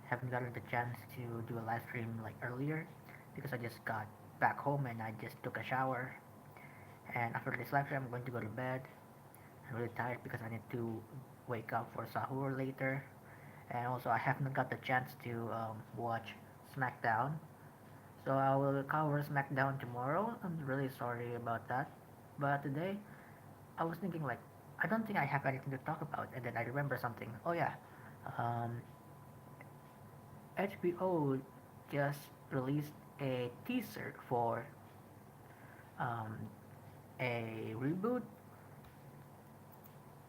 haven't gotten the chance to do a live stream like earlier because I just got back home and I just took a shower. And after this live stream, I'm going to go to bed. I'm really tired because I need to wake up for sahur later. And also, I haven't got the chance to watch SmackDown. So I will cover SmackDown tomorrow. I'm really sorry about that. But today, I was thinking like, I don't think I have anything to talk about. And then I remember something. Oh yeah, um, HBO just released a teaser for um, a reboot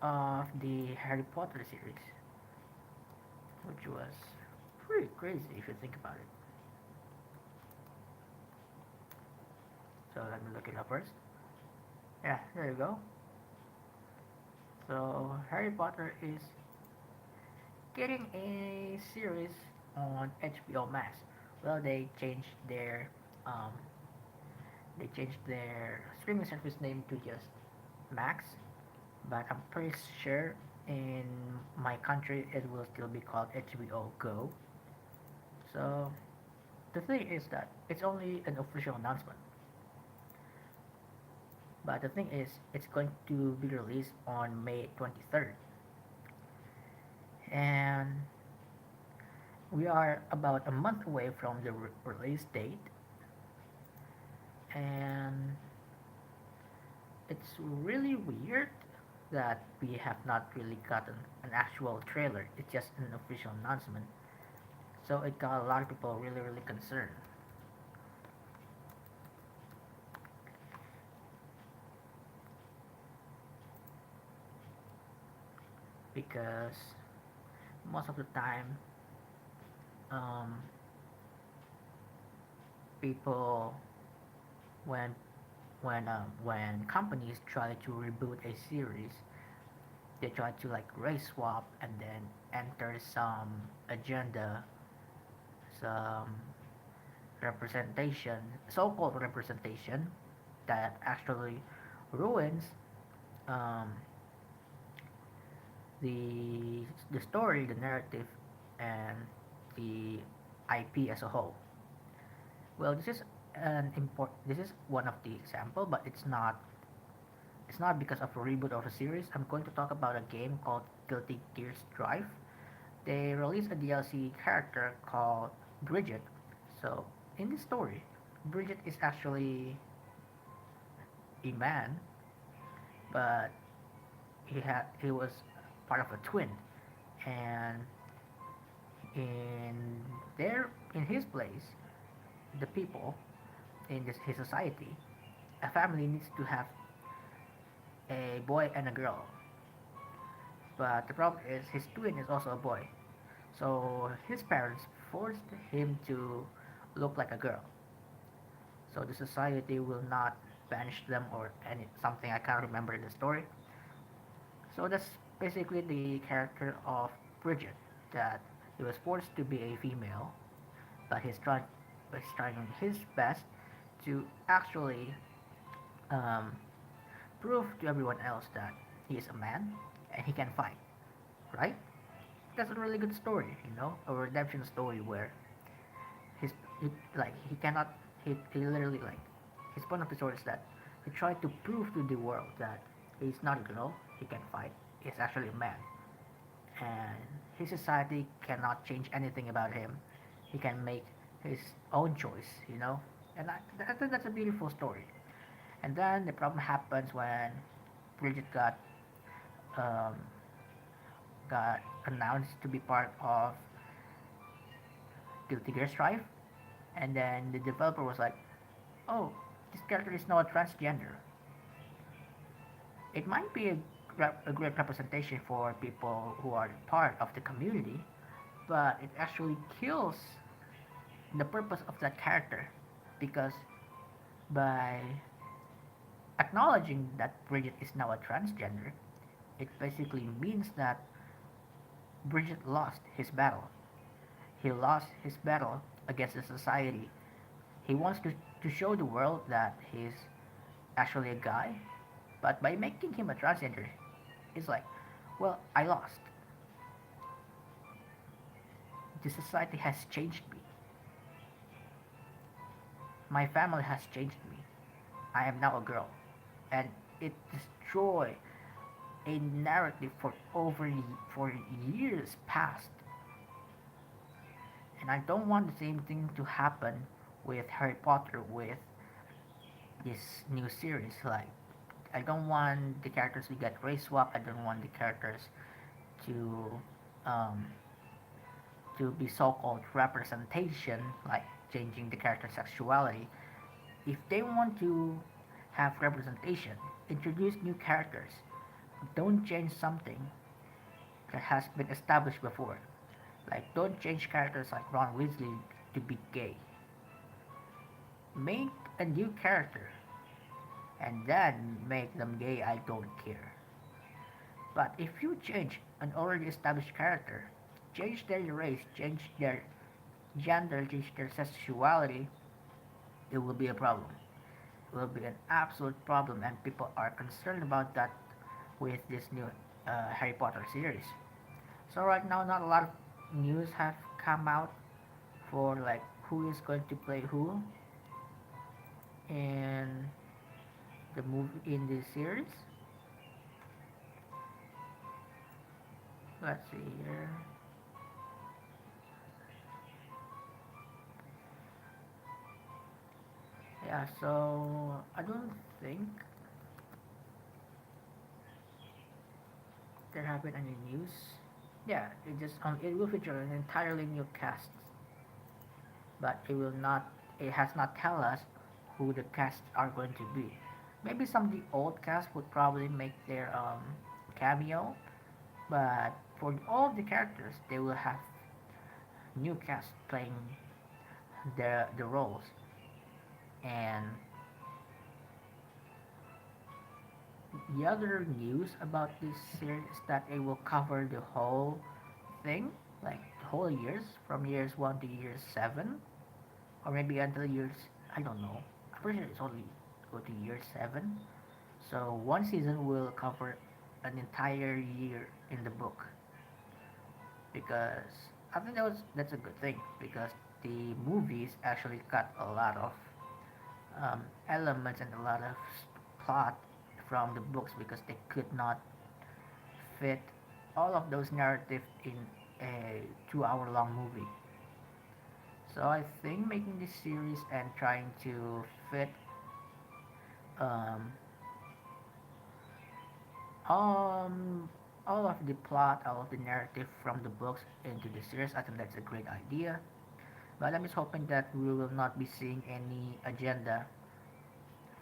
of the Harry Potter series, which was pretty crazy if you think about it. So let me look it up first. Yeah, there you go. So Harry Potter is getting a series on HBO Max. Well, um, they changed their streaming service name to just Max, but I'm pretty sure in my country it will still be called HBO Go. So the thing is that it's only an official announcement, but the thing is it's going to be released on May 23rd, and we are about a month away from the release date, and it's really weird that we have not really gotten an actual trailer. It's just an official announcement. So it got a lot of people really, really concerned because most of the time, um, people when when companies try to reboot a series, they try to like race swap and then enter some agenda, some representation, so-called representation that actually ruins um, the story, the narrative, and the IP as a whole. Well, this is one of the example, but it's not because of a reboot of a series. I'm going to talk about a game called Guilty Gear Strive. They released a DLC character called Bridget. So in this story, Bridget is actually a man, but he was part of a twin, and in in his place, the people in his society, a family needs to have a boy and a girl. But the problem is his twin is also a boy. So his parents forced him to look like a girl. So the society will not banish them or any something I can't remember in the story. So that's basically the character of Bridget, that he was forced to be a female, but he's trying his best to actually um, prove to everyone else that he is a man and he can fight, right? That's a really good story, a redemption story where his he, like he cannot he literally like his point of the story is that he tried to prove to the world that he's not a girl, he can fight, he's actually a man, and his society cannot change anything about him. He can make his own choice. And I think that's a beautiful story. And then the problem happens when Bridget um, got announced to be part of Guilty Gear Strive, and then the developer was like, "Oh, this character is now a transgender." It might be a great representation for people who are part of the community, but it actually kills the purpose of that character because by acknowledging that Bridget is now a transgender, it basically means that Bridget lost his battle. He lost his battle against the society. He wants to show the world that he's actually a guy, but by making him a transgender, it's like, well, I lost. The society has changed me. My family has changed me. I am now a girl. And it destroyed a narrative for years past. And I don't want the same thing to happen with Harry Potter with this new series. Like, I don't want the characters to get race swap. I don't want the characters to um, to be so-called representation, like changing the character's sexuality. If they want to have representation, introduce new characters. Don't change something that has been established before. Like, don't change characters like Ron Weasley to be gay. Make a new character and then make them gay. I don't care. But if you change an already established character, change their race, change their gender, change their sexuality, it will be a problem. It will be an absolute problem, and people are concerned about that with this new Harry Potter series. So right now, not a lot of news have come out for like who is going to play who in the movie in this series. Let's see here. Yeah, so I don't think there have been any news. Yeah, it will feature an entirely new cast, but it has not tell us who the cast are going to be. Maybe some of the old cast would probably make their cameo, but for all the characters, they will have new cast playing the roles. And the other news about this series is that it will cover the whole thing, like the whole years, from years 1 to years 7, or maybe until years, I don't know. I'm pretty sure it's only go to year 7. So one season will cover an entire year in the book, because I think that's a good thing, because the movies actually cut a lot of elements and a lot of plot from the books because they could not fit all of those narratives in a 2 hour long movie. So I think making this series and trying to fit um, um, all of the plot, all of the narrative from the books into the series, I think that's a great idea. But I'm just hoping that we will not be seeing any agenda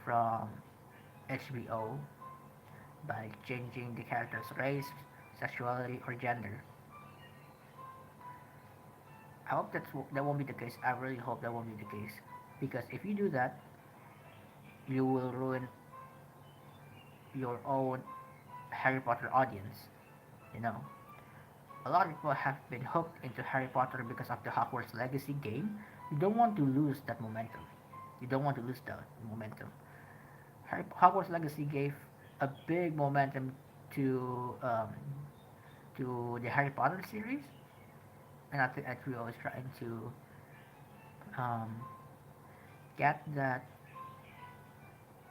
from HBO by changing the character's race, sexuality, or gender. I hope that won't be the case. I really hope that won't be the case. Because if you do that, you will ruin your own Harry Potter audience. You know, a lot of people have been hooked into Harry Potter because of the Hogwarts Legacy game. You don't want to lose that momentum. You don't want to lose that momentum. Hogwarts Legacy gave a big momentum to um, to the Harry Potter series, and I think that we always trying to um, get that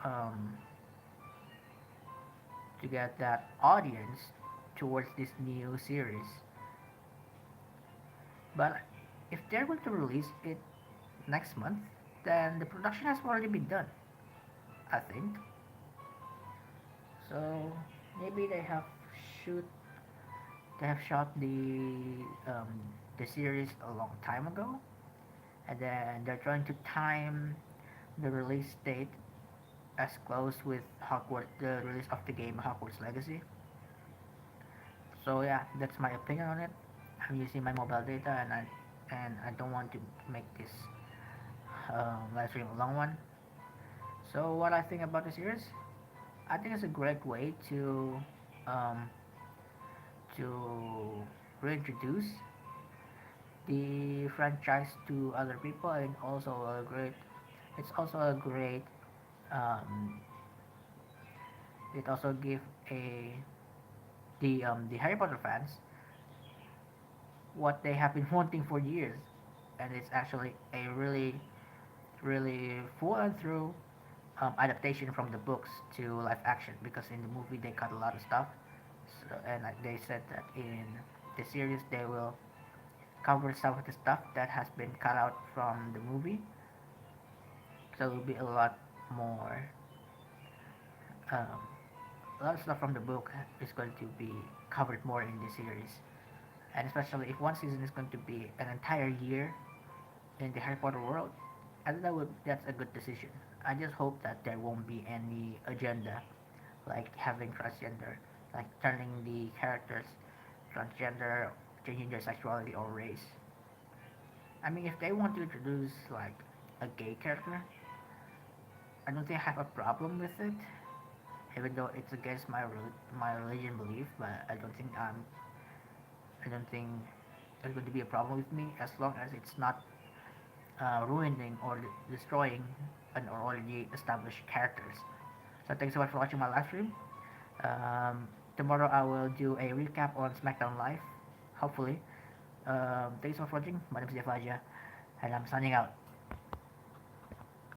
um, to get that audience towards this new series. But if they're going to release it next month, then the production has already been done. I think so. Maybe shoot they have shot um, the series a long time ago, and then they're trying to time the release date as close with the release of the game Hogwarts Legacy. So yeah, that's my opinion on it. I'm using my mobile data, and I don't want to make this live stream a long one. So what I think about the series, I think it's a great way um, to reintroduce the franchise to other people, and also a great. It's also a great. Um, it also give a the Harry Potter fans what they have been wanting for years, and it's actually a really full and through adaptation from the books to live action, because in the movie they cut a lot of stuff. So, and they said that in the series they will cover some of the stuff that has been cut out from the movie. So it will be a lot more. Um, a lot of stuff from the book is going to be covered more in the series, and especially if one season is going to be an entire year in the Harry Potter world, I think that's a good decision. I just hope that there won't be any agenda like having transgender, like turning the characters transgender, changing their sexuality or race. I mean, if they want to introduce like a gay character, I don't think I have a problem with it, even though it's against my religion belief. But I don't think it's going to be a problem with me as long as it's not ruining or destroying an already established characters. So thanks so much for watching my live stream. Tomorrow I will do a recap on SmackDown Live, hopefully. Thanks so much for watching. My name is Jeff Aja, and I'm signing out.